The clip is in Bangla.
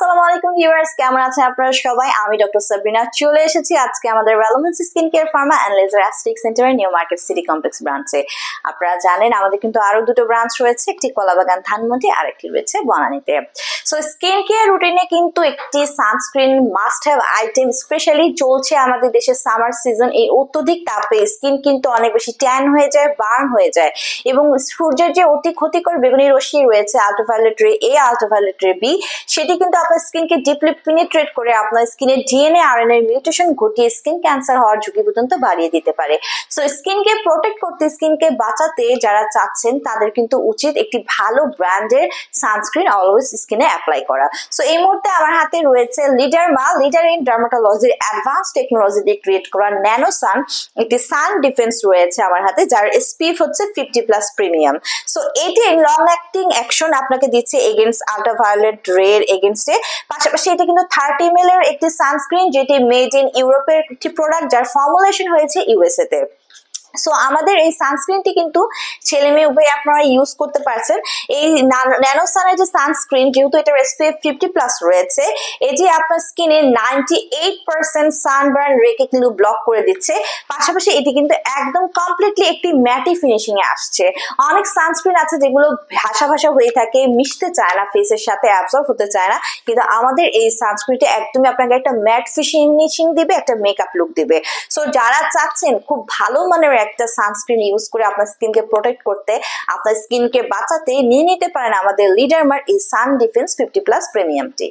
আসসালামু আলাইকুম ভিউয়ার্স, কেমন আছেন আপনারা সবাই? আমি ডক্টর সাবরিনা চলে এসেছি আজকে আমাদের Relevance Skin Care Pharma and Laser Aesthetic সেন্টারের নিউ মার্কেট সিটি কমপ্লেক্স ব্রাঞ্চে। আপনারা জানেন আমাদের কিন্তু আরো দুটো ব্রাঞ্চ রয়েছে, একটি কলাবাগান ধানমন্ডি আর একটি রয়েছে বনানীতে। সো স্কিন কেয়ার রুটিনে কিন্তু একটি sunscreen must have item, specially চলছে আমাদের দেশে সামার সিজন। এই অত্যধিক তাপে স্কিন কিন্তু অনেক বেশি ট্যান হয়ে যায়, বার্ন হয়ে যায় এবং সূর্যের যে অতি ক্ষতিকর বেগুনি রশ্মি রয়েছে আল্ট্রাভায়োলেট রে এ, আল্ট্রাভায়োলেট রে বি, সেটি কিন্তু আপনার স্কিনকে ডিপলি পেনিট্রেট করে আপনার স্কিনের ডিএনএ আরএনএ মিউটেশন ঘটিয়ে স্কিন ক্যান্সার হওয়ার ঝুঁকি পর্যন্ত বাড়িয়ে দিতে পারে। সো স্কিনকে প্রোটেক্ট করতে, স্কিনকে বাঁচাতে যারা চাচ্ছেন তাদের কিন্তু উচিত একটি ভালো ব্র্যান্ডের সানস্ক্রিন অলওয়েজ স্কিনে অ্যাপ্লাই করা। সো এই মুহূর্তে আমার হাতে রয়েছে লিডার ইন ডার্মাটোলজির অ্যাডভান্স টেকনোলজি দিয়ে ক্রিয়েট করা ন্যানোসান একটি সান ডিফেন্স রয়েছে আমার হাতে, যার এসপিএফ হচ্ছে 50+ প্রিমিয়াম। সো এটি লং অ্যাক্টিং অ্যাকশন আপনাকে দিচ্ছে এগেইনস্ট আল্ট্রাভায়োলেট রের এগেইনস্টে। পাশাপাশি এটা কিন্তু 30 ml এর একটি সানস্ক্রিন, যেটি মেড ইন ইউরোপের একটি প্রোডাক্ট, যার ফর্মুলেশন হয়েছে ইউএসএ তে। সো আমাদের এই সানস্ক্রিনটি কিন্তু ছেলে মেয়ে উভয় আপনারা ইউজ করতে পারছেন। এই ন্যানোসানের যে সানস্ক্রিন, যেহেতু এটা এসপিএফ 50+ রয়েছে, এটি আপনার স্কিনে 98% সানবার্ন রেকে কিন্তু ব্লক করে দিচ্ছে। পাশাপাশি এটি কিন্তু একদম কমপ্লিটলি একটি ম্যাটি ফিনিশিং এ আসছে। অনেক সানস্ক্রিন আছে যেগুলো ভাসা ভাসা হয়ে থাকে, মিশতে চায় না, ফেসের সাথে অ্যাবজর্ব হতে চায় না, কিন্তু আমাদের এই সানস্ক্রিনটা একদমই আপনাকে একটা ম্যাট ফিনিশিং দিবে, একটা মেকআপ লুক দিবে। সো যারা চাচ্ছেন খুব ভালো মানের একটা সানস্ক্রিন ইউজ করে আপনার স্কিনকে প্রোটেক্ট করতে, আপনার স্কিনকে বাঁচাতে, নিয়ে নিতে পারেন আমাদের লিডারমার এই সান ডিফেন্স 50+ প্রিমিয়ামটি।